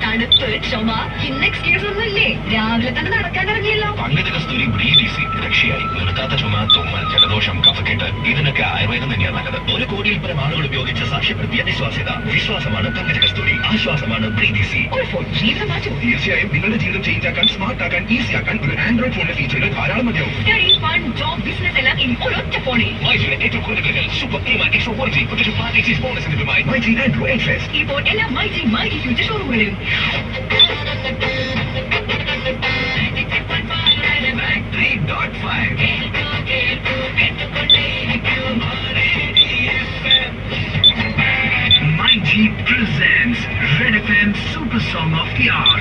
തണുപ്പ് ചുമ ഇന്ന് എക്സ്ക്യൂസ് ഒന്നുമില്ലേ? രാവിലെ തന്നെ നടക്കാൻ ഇറങ്ങിയല്ലോ. പങ്കജ കസ്തൂരി ബ്രീത്ത് ഈസി രക്ഷയായി. നിർത്താത്ത ചുമ, തുമ്മൽ, ജലദോഷം, കഫക്കെട്ട് ഇതിനൊക്കെ ആയുർവേദം തന്നെയാണ് നല്ലത്. 1 കോടിയിൽ പരം ആളുകൾ ഉപയോഗിച്ച് സാക്ഷ്യപ്പെടുത്തിയ വിശ്വാസമാണ് പങ്കജ കസ്തൂരി. ആശ്വാസമാണ് ബ്രീത്ത് ഈസി. ജീവിതം മാറ്റും. തീർച്ചയായും നിങ്ങളുടെ ജീവിതം ചേഞ്ച് ആക്കാൻ, സ്മാർട്ട് ആക്കാൻ, ഈസി ആക്കാൻ ഒരു ആൻഡ്രോയിഡ് ഫോണിലെ ഫീച്ചറുകൾ ധാരാളം മതിയാവും. സ്റ്റഡി, ഫൺ, ജോബ്, ബിസിനസ് എല്ലാം ഇനി ഒരൊറ്റ ഫോണിൽ. മൈജിയുടെ ഏറ്റവും കുറഞ്ഞ വിലകൾ super EMI Extra Warranty protection 5 bonus എന്നിവയുമായി മൈജി ആൻഡ്രോയിഡ് ഫെസ്റ്റ്. ഇപ്പോൾ എല്ലാ myG future ഷോറൂമുകളിലും. 3.5 MyG presents Red FM Super Song of the Hour.